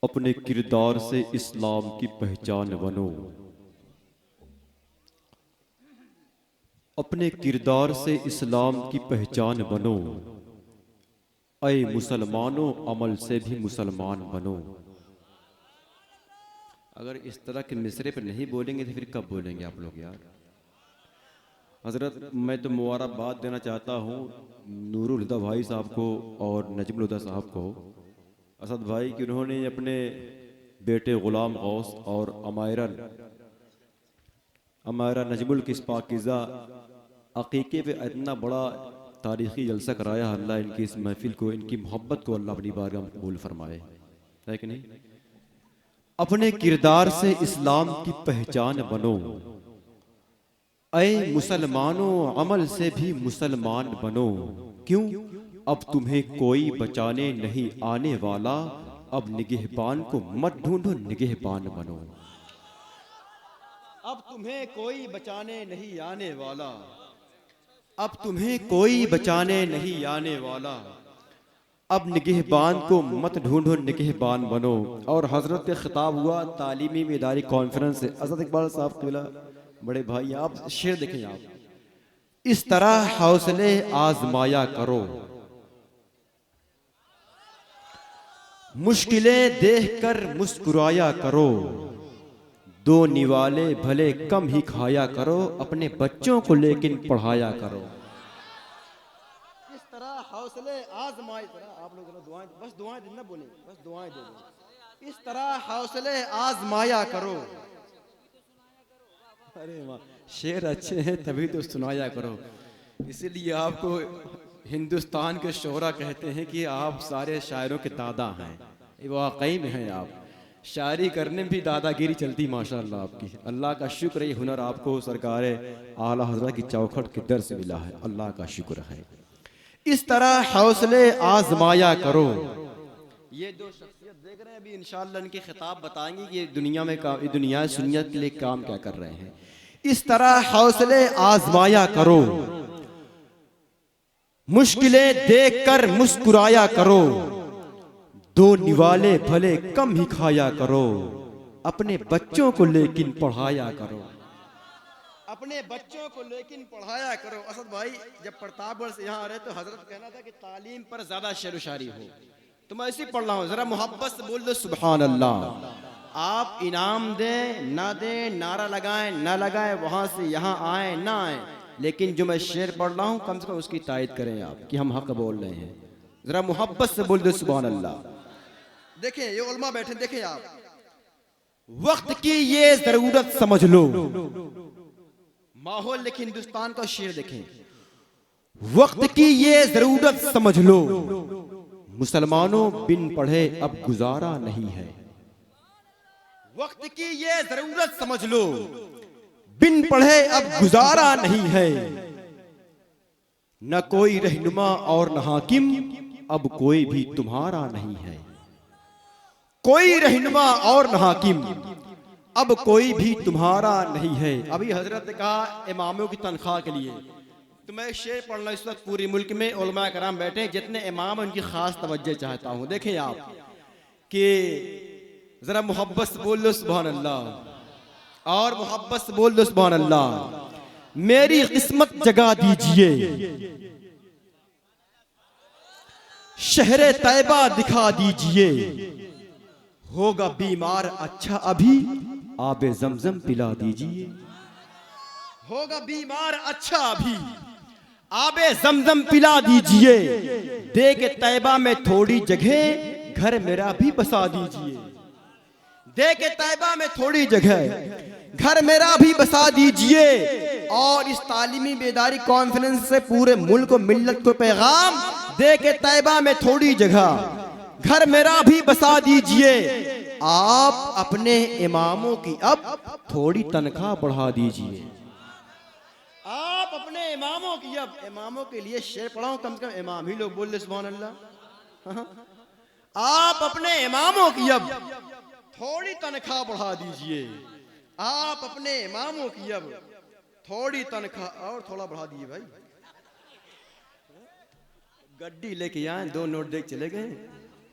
अपने किरदार से इस्लाम की पहचान बनो। अपने किरदार से इस्लाम की पहचान बनो। ऐ मुसलमानों, अमल से भी मुसलमान बनो। अगर इस तरह के मिसरे पे नहीं बोलेंगे तो फिर कब बोलेंगे आप लोग यार। हजरत, मैं तो मुबारकबाद देना चाहता हूँ नूरुल हुदा भाई साहब को और नजमुल हुदा साहब को, असद भाई कि उन्होंने अपने बेटे गुलाम गौस और अमायरा नजमुल की इस पाकीज़ा अकीक़े पे इतना बड़ा तारीख़ी जलसा कराया। अल्लाह इनकी इस महफ़िल को, इनकी मोहब्बत को अल्लाह अपनी बारगाह में कबूल फरमाए, है कि नहीं। अपने किरदार से इस्लाम की पहचान बनो। ऐ मुसलमानों, अमल से भी मुसलमान बनो। क्यों? अब तुम्हें कोई बचाने नहीं आने वाला। अब निगहबान को मत ढूंढो, निगहबान बनो। अब तुम्हें कोई बचाने नहीं आने वाला। अब तुम्हें कोई बचाने नहीं आने वाला। अब निगहबान को मत ढूंढो, निगहबान बनो। और हजरत के खिताब हुआ तालीमी इदारी कॉन्फ्रेंस से। असद इकबाल साहब किबला बड़े भाई, आप शेर देखें आप। इस तरह हौसले आजमाया करो, मुश्किलें देखकर मुस्कुराया करो। दो निवाले भले कम ही खाया करो, अपने बच्चों को लेकिन पढ़ाया करो। इस तरह हौसले आजमाए, आप लोग दुआएं, बस दुआएं दिन ना बोले, बस दुआएं दो। इस तरह हौसले आजमाया करो। अरे वाह, शेर अच्छे हैं तभी तो सुनाया करो। इसीलिए आपको हिंदुस्तान के शोरा कहते हैं कि आप सारे शायरों के दादा हैं। ये वाकई में हैं आप। शायरी करने में भी दादागिरी चलती माशाअल्लाह आपकी। अल्लाह का शुक्र, ये हुनर आपको सरकार आला हज़रत की चौखट के दर से मिला है। अल्लाह का शुक्र है। इस तरह हौसले आजमाया करो। ये दो शख्सियत देख रहे हैं अभी, इंशाअल्लाह इनके खिताब बताएंगे कि ये दुनिया में ये दुनिया सुन्नियत के लिए काम क्या कर रहे हैं। इस तरह हौसले आजमाया करो, मुश्किलें देखकर मुस्कुराया करो। दो निवाले भले कम ही खाया करो, अपने बच्चों को लेकिन पढ़ाया करो। अपने बच्चों को लेकिन पढ़ाया करो। असद भाई, जब प्रतापगढ़ से यहाँ आ रहे तो हजरत कहना था कि तालीम पर ज्यादा शेर व शायरी हो, तो मैं इसी पढ़ रहा हूँ। जरा मोहब्बत से बोल दो सुभान अल्लाह। आप इनाम दें ना दें, नारा लगाएं ना लगाएं, वहां से यहाँ आए ना आए, लेकिन जो मैं शेर पढ़ रहा हूँ कम से कम उसकी तायद करें आप कि हम हक बोल रहे हैं। जरा मोहब्बत से बोल दो सुभान अल्लाह। देखें ये उलमा बैठे, देखें आप, वक्त की ये जरूरत समझ लो। माहौल लेकिन हिंदुस्तान का शेर देखें। वक्त की ये जरूरत समझ लो, मुसलमानों बिन पढ़े अब गुजारा नहीं है। वक्त की ये जरूरत समझ लो, बिन पढ़े अब गुजारा नहीं है। न कोई रहनुमा और न हाकिम, अब कोई भी तुम्हारा नहीं है। कोई रहनुमा और न हाकिम, अब कोई भी तुम्हारा नहीं है। अभी हजरत ने कहा इमामों की तनख्वाह के लिए, तो मैं शेर पढ़ना इस वक्त पूरे मुल्क में उलमा कराम बैठे, जितने इमाम उनकी खास तवज्जो चाहता हूं। देखें आप कि जरा मोहब्बत से बोल लो सुभान अल्लाह, और मोहब्बत से बोल दो सुभान अल्लाह। मेरी किस्मत जगा दीजिए, शहरे तैबा दिखा दीजिए। होगा बीमार अच्छा अभी, आबे जमजम पिला दीजिए। होगा बीमार अच्छा अभी, आबे जमजम पिला दीजिए। दे के तैबा में थोड़ी जगह, घर मेरा भी बसा दीजिए। दे के तैबा में थोड़ी जगह, घर मेरा भी बसा दीजिए। और इस तालीमी बेदारी कॉन्फ्रेंस से पूरे मुल्क को, मिल्लत को पैगाम, दे के तैबा में थोड़ी जगह, घर मेरा भी बसा दीजिए। आप अपने इमामों की अब थोड़ी तनख्वाह बढ़ा दीजिए। आप अपने इमामों की अब, इमामों के लिए शेर पढ़ाऊं, कम से कम इमाम ही लोग बोल रहे सुभान अल्लाह। आप अपने इमामों की अब थोड़ी तनख्वाह बढ़ा दीजिए। आप अपने इमामों की अब थोड़ी तनख्वाह और थोड़ा बढ़ा दीजिए। भाई गड्डी लेके आए, 2 नोट देख चले गए।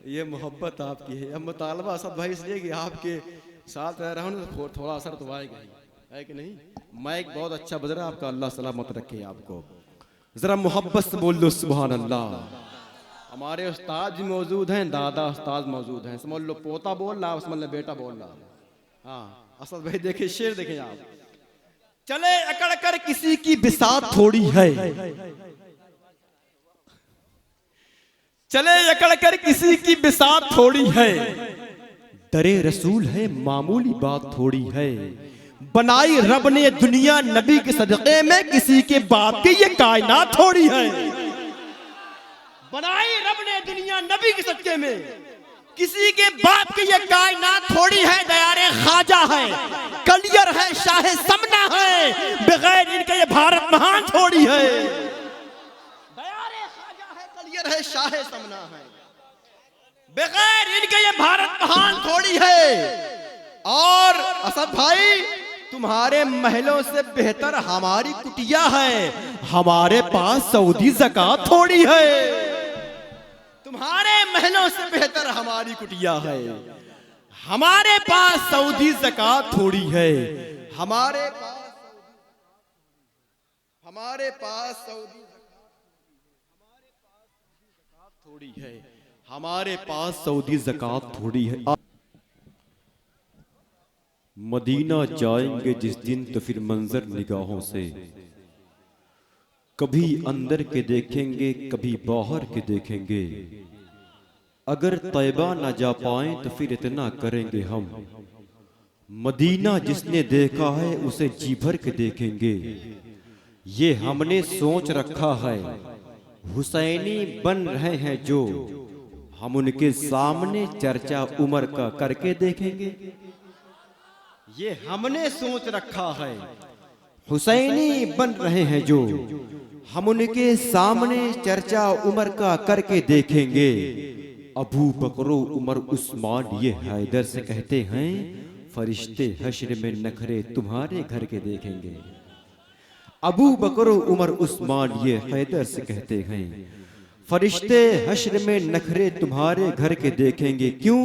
ये मोहब्बत आपकी है। अब मुतालबा असद भाई इसलिए कि आपके साथ रह रहा हूँ तो थोड़ा असर तो आएगा ही, है कि नहीं। माइक बहुत अच्छा बज रहा है आपका, अल्लाह सलामत रखे आपको। जरा मोहब्बत से बोल लो सुभान अल्लाह। हमारे उस्ताद भी मौजूद हैं, दादा उस्ताद मौजूद हैं, समझ लो पोता बोल रहा, समझ लो बेटा बोल रहा। हाँ असद भाई देखे शेर देखें आप। चले अकड़ कर किसी की बिसात थोड़ी है, चले अकड़ कर किसी की बिसात थोड़ी है, दरे रसूल है मामूली बात थोड़ी है, बनाई रब ने दुनिया नबी के सदक़े में, किसी के बाप की ये कायनात थोड़ी है। बनाई रब ने दुनिया नबी के सदक़े में, किसी के बाप की ये कायनात थोड़ी है, दयारे ख्वाजा है, कलियर है, शाह समना है, बगैर इनके ये भारत महान थोड़ी है। दयारे ख्वाजा है, कलियर है, शाह समना है, बगैर इनके ये भारत महान थोड़ी है। और असद भाई तुम्हारे महलों से बेहतर हमारी कुटिया है, हमारे पास सऊदी ज़कात थोड़ी है। तुम्हारे महलों से बेहतर हमारी कुटिया है, हमारे पास सऊदी ज़कात थोड़ी है, हमारे पास सऊदी ज़कात थोड़ी है, हमारे पास सऊदी ज़कात थोड़ी है। मदीना जाएंगे जिस दिन तो फिर मंजर निगाहों से, कभी अंदर के देखेंगे कभी बाहर के देखेंगे, अगर तैबा न जा पाए तो फिर इतना करेंगे हम, मदीना जिसने देखा है उसे जी भर के देखेंगे। ये हमने सोच रखा है हुसैनी बन रहे हैं जो, हम उनके सामने चर्चा उमर का करके देखेंगे। ये हमने सोच रखा है हुसैनी बन रहे हैं जो, हम उनके सामने चर्चा उमर का करके देखेंगे। अबू बकरो उमर उस्मान ये हैदर से कहते हैं, फरिश्ते हश्र में नखरे तुम्हारे घर के देखेंगे। अबू बकरो उमर उस्मान ये हैदर से कहते हैं, फरिश्ते हश्र में नखरे तुम्हारे घर के देखेंगे। क्यों?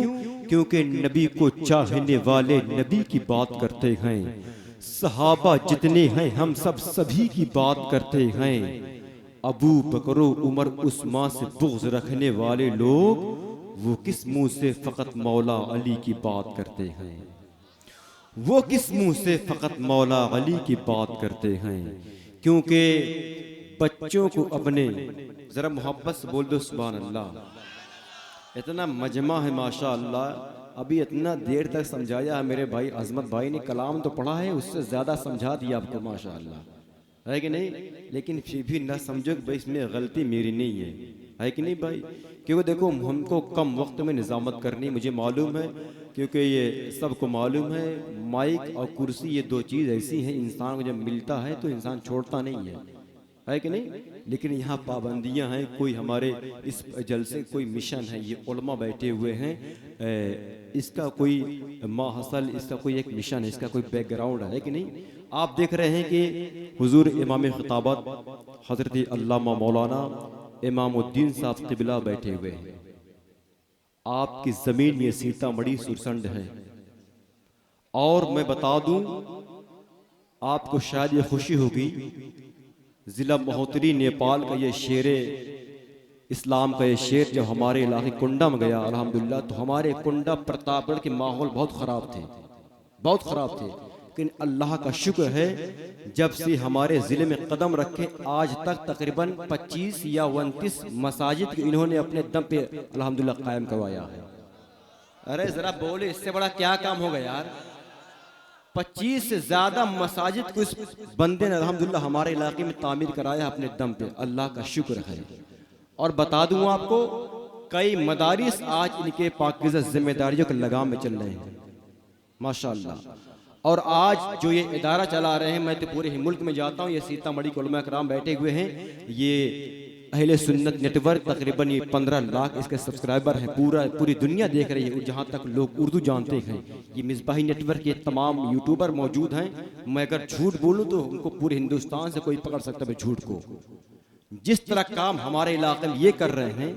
क्योंकि नबी को चाहने वाले नबी की बात करते हैं, सहाबा जितने हैं हम सब सभी की बात करते हैं। अबू बकरो उमर उस्मान से बुग़्ज़ रखने वाले लोग वो किस मुंह से फ़कत मौला अली की बात करते हैं, वो किस मुंह से फ़कत मौला अली की बात करते हैं। क्योंकि बच्चों को अपने ज़रा मोहब्बत से बोल दो सुभान अल्लाह। इतना मजमा है माशा अल्लाह, अभी इतना देर तक समझाया है मेरे भाई अजमत भाई ने, कलाम तो पढ़ा है उससे ज़्यादा समझा दिया आपको माशा अल्लाह, है कि नहीं। लेकिन फिर भी ना समझो कि भाई इसमें गलती मेरी नहीं है कि नहीं भाई। क्योंकि देखो हमको कम वक्त में निज़ामत करनी मुझे मालूम है, क्योंकि ये सबको मालूम है माइक और कुर्सी ये दो चीज़ ऐसी हैं, इंसान को जब मिलता है तो इंसान छोड़ता नहीं है कि नहीं। लेकिन यहाँ पाबंदियाँ हैं, कोई हमारे इस जलसे कोई मिशन है, ये उलमा बैठे हुए हैं, इसका कोई माहसल, इसका कोई एक मिशन है, इसका कोई बैकग्राउंड है कि नहीं। आप देख रहे हैं कि हुजूर इमाम खिताबत हज़रत अल्लामा मौलाना इमामुद्दीन साहब क़िबला बैठे हुए हैं। आपकी ज़मीन में सीतामढ़ी सुरसंड है। और मैं बता दूं आपको शायद ये खुशी होगी, ज़िला महोत्तरी नेपाल का ये शेरे इस्लाम का ये शेर जब हमारे इलाके कुंडा में गया अल्हम्दुलिल्लाह, तो हमारे कुंडा प्रतापगढ़ के माहौल बहुत ख़राब थे, बहुत ख़राब थे। लेकिन अल्लाह का शुक्र है जब से हमारे ज़िले में कदम रखे आज तक तकरीबन 25 या 29 मसाजिद को इन्होंने अपने दम पे अल्हम्दुलिल्लाह कायम करवाया है। अरे ज़रा बोले इससे बड़ा क्या काम होगा यार। 25 से ज़्यादा मसाजिद को इस बंदे ने अल्हम्दुलिल्लाह हमारे इलाके में तामीर कराया अपने दम पे, अल्लाह का शुक्र है। और बता दूं आपको कई मदारिस आज इनके पाकीज़ा जिम्मेदारियों के लगाम में चल रहे हैं माशाअल्लाह। और आज जो ये इदारा चला रहे हैं, मैं तो पूरे ही मुल्क में जाता हूँ, ये सीतामढ़ी के उलमा कराम बैठे हुए हैं, ये अहले सुन्नत नेटवर्क तकरीबन ये 15 लाख इसके सब्सक्राइबर हैं, पूरी दुनिया देख रही है। जहाँ तक लोग उर्दू जानते हैं ये मिसबाही नेटवर्क के तमाम यूट्यूबर मौजूद हैं। मैं अगर झूठ बोलूँ तो उनको पूरे हिंदुस्तान से कोई पकड़ सकता है झूठ को। जिस तरह काम हमारे इलाके में ये कर रहे हैं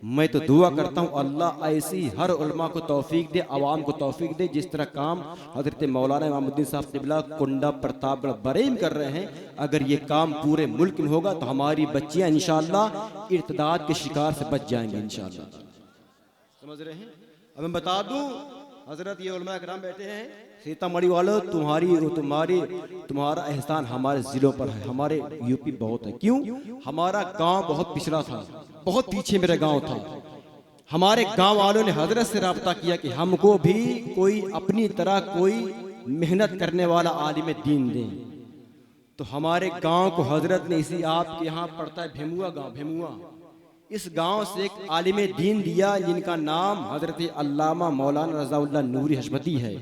मैं तो दुआ करता हूँ अल्लाह ऐसी हर उलमा को तौफीक दे, आवाम को तौफीक दे। जिस तरह काम हजरत मौलाना इमामुद्दीन साहब क़िबला कुंडा प्रतापगढ़ बरेम कर रहे हैं, अगर ये काम पूरे मुल्क में होगा तो हमारी बच्चियाँ इंशाअल्लाह इर्तिदाद के शिकार से बच जाएंगी इंशाअल्लाह। समझ रहे हैं। अब मैं बता दूं, हजरत ये उलमा किराम बैठे हैं, सीतामढ़ी वालों तुम्हारा एहसान हमारे जिलों पर है, हमारे यूपी बहुत है। क्यों? हमारा गांव बहुत पिछड़ा था, बहुत पीछे मेरा गांव था। हमारे गांव वालों ने हजरत से राब्ता किया कि हमको भी कोई अपनी तरह कोई मेहनत करने वाला आलिम दीन दें। तो हमारे गांव को हजरत ने, इसी आपके यहाँ पड़ता है भेमुआ गांव, भेमुआ, इस गांव से एक आलिम दीन दिया जिनका नाम हजरत अल्लामा मौलाना रज़ाउल्लाह नूरी हशमती है।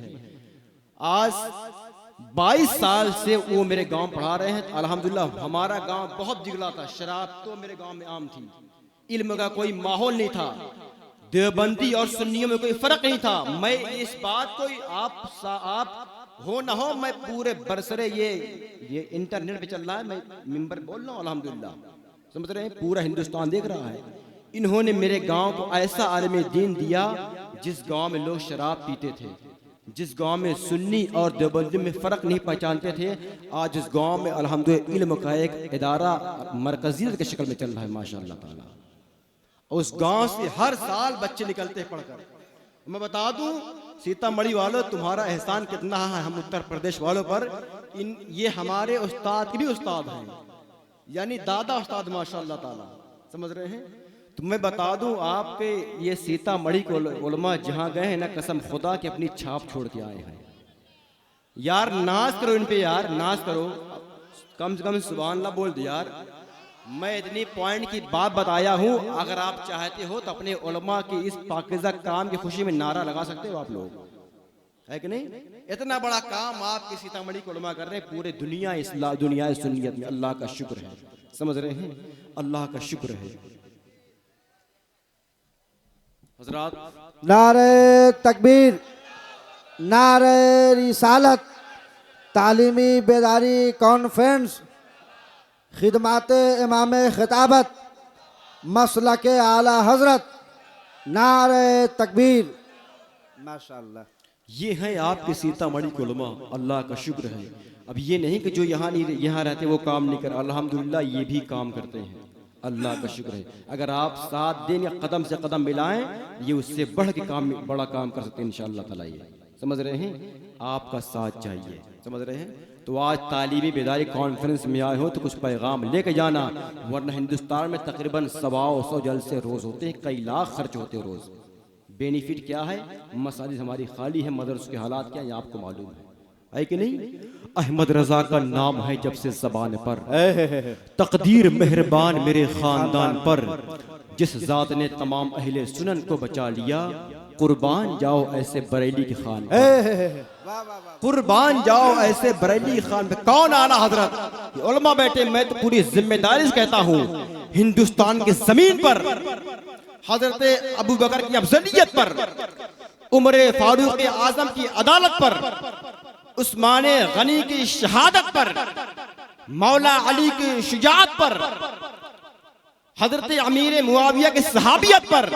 आज 22 साल से वो मेरे गांव पढ़ा रहे हैं। अल्हम्दुलिल्लाह हमारा गांव बहुत बिगड़ा था, शराब तो मेरे गांव में आम थी, इल्म का कोई माहौल नहीं था, देवबंदी और सुन्नियों में कोई फर्क नहीं था। मैं इस बात को आप हो ना हो, मैं पूरे बरसरे ये इंटरनेट पे चल रहा है, मैं मिंबर बोल रहा हूँ अल्हम्दुलिल्लाह, समझ रहे हैं, पूरा हिंदुस्तान देख रहा है। इन्होंने मेरे गांव को ऐसा आलिम दीन दिया, जिस गांव में लोग शराब पीते थे, जिस गांव में सुन्नी और देवबंदी में फ़र्क नहीं पहचानते थे, आज इस गांव में अल्हम्दुलिल्लाह इल्म का एक इदारा मरकज़ियत की शक्ल में चल रहा है माशाअल्लाह ताला। उस गांव से हर साल बच्चे निकलते हैं पढ़कर। मैं बता दूं सीतामढ़ी वालों, तुम्हारा एहसान कितना है हम उत्तर प्रदेश वालों पर। ये हमारे उस्ताद के भी उस्ताद हैं, यानी दादा उस्ताद माशाअल्लाह ताला, समझ रहे हैं। तो मैं बता दूं आपके ये सीतामढ़ी को उलमा जहां गए हैं ना, कसम खुदा के अपनी छाप छोड़ के आए हैं। यार नाज करो इन पे, यार नाज करो, कम से कम सुभान अल्लाह बोल दो यार। मैं इतनी पॉइंट की बात बताया हूं, अगर आप चाहते हो तो अपने उलमा की इस पाकीज़ा काम की खुशी में नारा लगा सकते हो आप लोग, है कि नहीं। इतना बड़ा काम आपके सीतामढ़ी को उलमा कर रहे हैं, पूरे दुनिया सुन्नियत में। अल्लाह का शुक्र है, समझ रहे हैं, अल्लाह का शुक्र है। हज़रात नारे तकबीर, नारे रिसालत, तालीमी बेदारी कॉन्फ्रेंस, खिदमात इमाम खिताबत, मसलक आला हजरत, नारे तकबीर, माशाअल्लाह। ये है आपके सीतामढ़ी के उलमा, अल्लाह का शुक्र है। अब ये नहीं कि जो यहाँ रहते वो काम नहीं कर, अल्हम्दुलिल्लाह ये भी काम करते हैं, अल्लाह का शुक्र है। अगर आप साथ दें या कदम से कदम मिलाएं, ये उससे बढ़ के बड़ा काम कर सकते हैं इंशाअल्लाह ताला। ये समझ रहे हैं, आपका साथ चाहिए, समझ रहे हैं। तो आज तालीमी बेदारी कॉन्फ्रेंस में आए हो तो कुछ पैगाम लेके जाना, वरना हिंदुस्तान में तकरीबन 100 जलसे रोज होते हैं, कई लाख खर्च होते हैं रोज। बेनिफिट क्या है? मसाजिद हमारी खाली है, मदरसों के हालात क्या है आपको मालूम है कि नहीं। अहमद रजा का नाम है जब से ज़बान पर, तकदीर मेहरबान मेरे खानदान पर, जिस जात ने तमाम अहले सुनन को बचा लिया, कुर्बान जाओ ऐसे बरेली के खान पे, कुर्बान जाओ ऐसे बरेली खान पे। कौन आला हजरत? उलमा बैठे, मैं तो पूरी जिम्मेदारी से कहता हूँ, हिंदुस्तान की जमीन पर हजरत अबू बकर की अफजलियत पर, उमर फारूक आजम की अदालत पर, उस्मान गनी की शहादत पर, मौला अली की शुजाअत पर, हजरत अमीर मुआविया की सहाबियत पर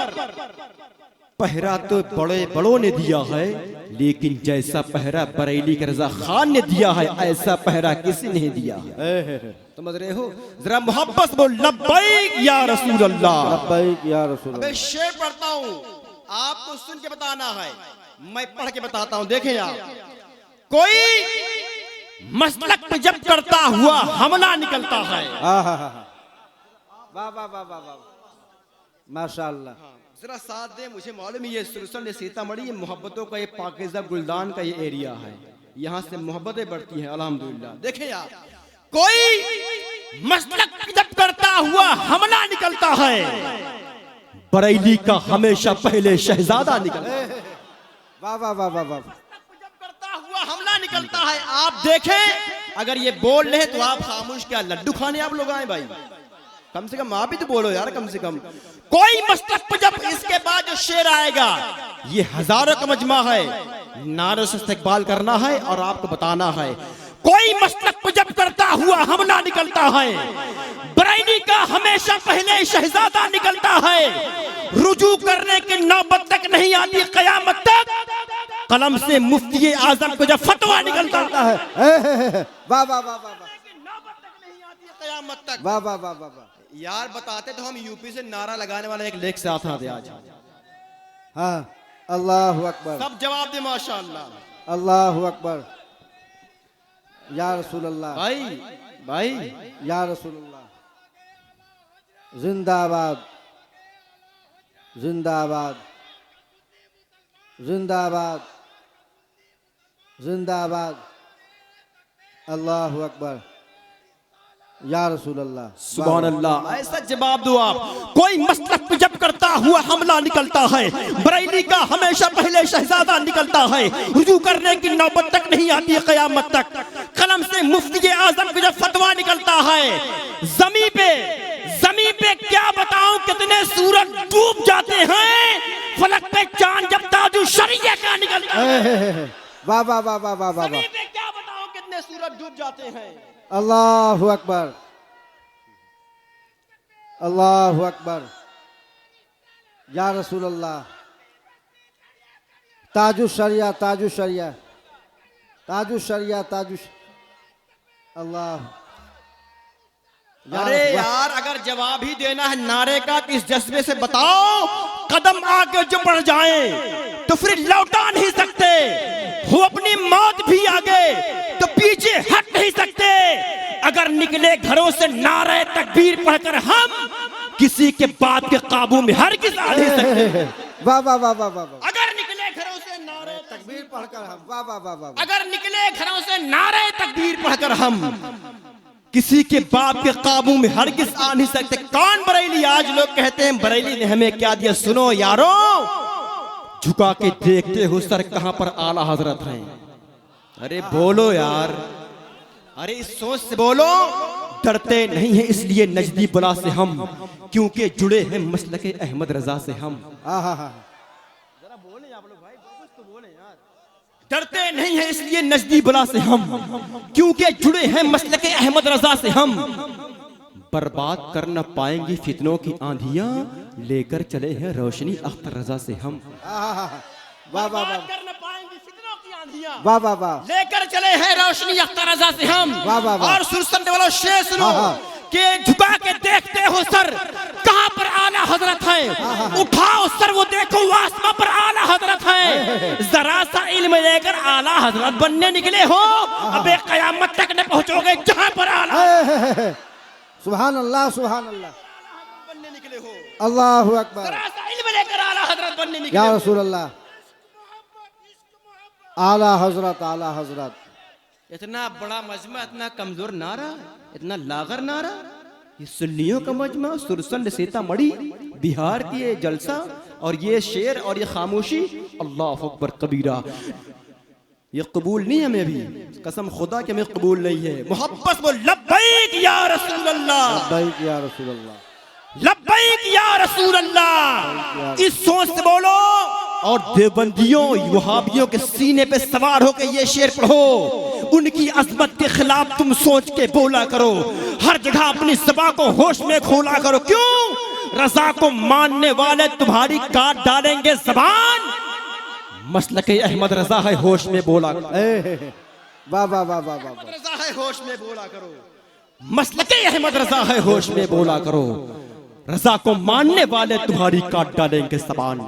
पहरा तो बड़े बड़ों ने दिया है, लेकिन जैसा पहरा बरेली के रजा खान ने दिया है, ऐसा पहरा किसी ने दिया है। समझ रहे हो? जरा मोहब्बत से बोल, लब्बैक या रसूल अल्लाह, लब्बैक या रसूल अल्लाह। मैं शेर पढ़ता हूँ, आपको सुन के बताना है, मैं पढ़ के बताता हूँ। देखें आप, कोई मसलक पे जब करता हुआ हमला निकलता है, वाह वाह वाह वाह वाह, माशाअल्लाह। जरा साथ दे, मुझे मालूम है ये सुरसन सीतामढ़ी ये मोहब्बतों का, ये पाकीज़ा गुलदान का ये एरिया है, यहाँ से मोहब्बतें बढ़ती हैं अल्हम्दुलिल्लाह। देखें आप, कोई मसलक जब करता हुआ हमला निकलता है, बरेली का हमेशा पहले शहजादा निकलता है। वाह वाह वाह वाह वाह, हुआ हमला निकलता है। आप देखें, अगर ये बोल रहे तो आप खामोश, क्या लड्डू खाने आप लोग आए भाई? कम से कम आप भी तो बोलो यार, कम से कम। कोई मसलक पर जब इसके बाद जो शेर आएगा, ये हजारों का मजमा है, नारों से इस्तकबाल करना है और आपको बताना है। कोई मसलक पर जब करता हुआ हमला निकलता है, बरेली का हमेशा पहले शहजादा निकलता है, रुजू करने की नौबत तक नहीं आती कयामत तक, कलम से मुफ्ती आजम को जब फतवा निकलता है वाह वाह वाह वाह नौबत तक नहीं आती कयामत तक। वाह वाह वाह वाह वाह। यार बताते तो हम यूपी से नारा लगाने वाला एक लेख से आता थे आज। हाँ, अल्लाह अकबर, सब जवाब दे माशाअल्लाह। अल्लाह अकबर, या रसूल अल्लाह, भाई या रसूल अल्लाह, जिंदाबाद जिंदाबाद जिंदाबाद जिंदाबाद, अल्लाह अकबर, या रसूल अल्लाह, सुभान अल्लाह। ऐसा जवाब दो आप। कोई मसलक पे जब करता हुआ हमला निकलता है, बरेली का हमेशा पहले शहजादा निकलता है, रुजू करने की नौबत तक नहीं आती कयामत तक, कलम से मुफ्ती आजम को जब फतवा निकलता है, जमीन पे क्या बताऊं कितने सूरज डूब जाते हैं, फलक पे चांद जब ताजु शरिया का निकलता है। वाह वाह वाह वाह वाह वाह, जमीन पे क्या बताऊं कितने सूरज डूब जाते हैं। अल्लाह अकबर, अल्लाह अकबर, या रसूल अल्लाह, ताजु शरिया ताजु शरिया ताजु शरिया ताजु, अल्लाह। अरे यार अगर जवाब ही देना है नारे का तो इस जज्बे से बताओ, कदम आगे जो बढ़ जाए तो फिर लौटा नहीं सकते, हो अपनी मौत भी आगे तो पीछे हट नहीं सकते। अगर निकले घरों से नारे तकबीर पढ़कर हम किसी के बात के काबू में हरगिज़ आ नहीं सकते। वाह वाह वाह वाह वाह, अगर निकले घरों से नारे तकबीर पढ़कर हम, वाह वाह वाह वाह, अगर निकले घरों से नारे तकबीर पढ़कर हम किसी के बाप के काबू में हरगिज़ आ नहीं सकते। कौन बरेली? आज लोग कहते हैं बरेली ने हमें क्या दिया। सुनो यारों, झुका के देखते हो सर कहां पर आला हजरत हैं। अरे बोलो यार, अरे इस सोच से बोलो। डरते नहीं है इसलिए नजदी बुला से हम, क्योंकि जुड़े हैं मसलके अहमद रजा से हम। जरा बोले आप लोग भाई, कुछ तो बोले यार। डरते नहीं है इसलिए नजदी बुला से हम, क्योंकि जुड़े हैं मसलके अहमद रजा से हम। बर्बाद कर न पाएंगी फितनों की आंधियां, लेकर चले हैं रोशनी अख्तर रजा से हम। वाह वाह वाह, कर न पाएंगी फितनों की आंधियां, वाह वाह वाह, लेकर चले हैं रोशनी अख्तर रजा से हम। वाह वाह वाह। और सुरसंद वालों शेर सुनो कि झुका के देखते हो सर कहां पर आला हजरत है, उठाओ सर वो देखो आसमां पर आला हजरत है। जरा सा इल्म लेकर आला हजरत बनने निकले हो, अबे कयामत तक न पहुंचोगे जहां पर आला सुभान अल्लाह सुभान अल्लाह, बनने निकले हो। अल्लाह अकबर, जरा सा इल्म लेकर आला हजरत बनने निकले या हो। रसूल अल्लाह, आला हजरत आला हजरत। इतना बड़ा मजमा, इतना कमजोर नारा, इतना लागर नारा। ये सुन्नियों का मजमा, सुरसंड सीतामढ़ी बिहार की ये जलसा, और ये शेर और ये खामोशी, अल्लाह अकबर कबीरा। ये कबूल नहीं हमें भी, कसम खुदा के हमें कबूल नहीं है। मोहब्बत वो लब्बैक या रसूल अल्लाह, लब्बैक या रसूल अल्लाह, लब्बैक या रसूल अल्लाह। इस सोच से बोलो, और देवबंदियों वहाबियों के सीने पे सवार होकर ये शेर पढ़ो। उनकी अजमत के खिलाफ तुम सोच के बोला करो, हर जगह अपनी ज़बान को होश में खोला करो। क्यों? रजा को मानने वाले तुम्हारी काट डालेंगे ज़बान। मसलके अहमद रजा है, होश में बोला करो। वाह वाह वाह वाह वाह, रजा है, होश में बोला करो। मसलके अहमद रजा है, होश में बोला करो। रजा को मानने वाले तुम्हारी काट डालेंगे ज़बान।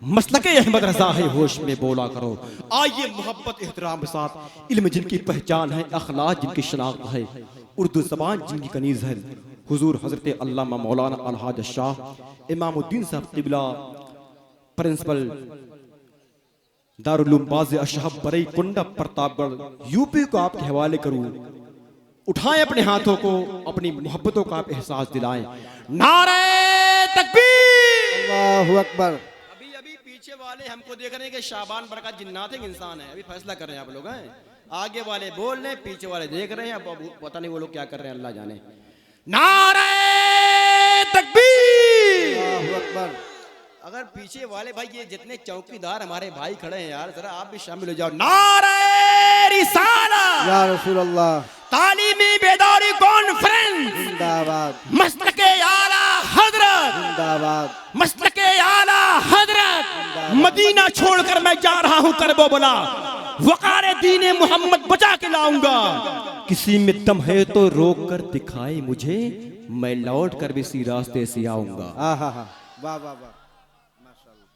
मसलके अहमद रजा है, होश में बोला करो। आइए मोहब्बत एहतराम के साथ, इल्म जिनकी पहचान है, अखलाक जिनकी शनाख्त है, उर्दू ज़बान जिनकी कनीज़ है, हुजूर हज़रत अल्लामा मौलाना अलहाज शाह इमामुद्दीन साहब क़िबला, प्रिंसिपल दारुल उलूम बाज़ अशहब बरई कुंडा प्रतापगढ़ यूपी को आपके हवाले करूं। उठाएं अपने हाथों को, अपनी मोहब्बतों का आप एहसास दिलाएं। नारे तकबीर, अल्लाहु अकबर। अभी पीछे वाले हमको देख रहे हैं कि शाबान बरकत जिन्नात एक इंसान है। अभी फैसला कर रहे हैं आप लोग हैं। आगे वाले बोल रहे हैं, पीछे वाले देख रहे हैं। अब पता नहीं वो लोग क्या कर रहे हैं, अल्लाह जाने। नारे तकबीर, अल्लाहु अकबर। अगर पीछे वाले भाई ये जितने चौकीदार हमारे भाई खड़े हैं यार, जरा आप भी शामिल हो जाओ। नारे रिसाला, या रसूल अल्लाह, ताली तालीमी बेदारी कॉन्फ्रेंस जिंदाबाद मस्तके आला हजरत, जिंदाबाद मस्तके आला हजरत, मदीना छोड़कर मैं जा रहा हूं करबो बोला, वकारे दीने मोहम्मद बचा के लाऊंगा। किसी में दम है तो रोक कर दिखाए मुझे, मैं लौट कर भी इसी रास्ते से आऊंगा। हाँ हाँ हाँ वाह वाह वाह माशाल्लाह।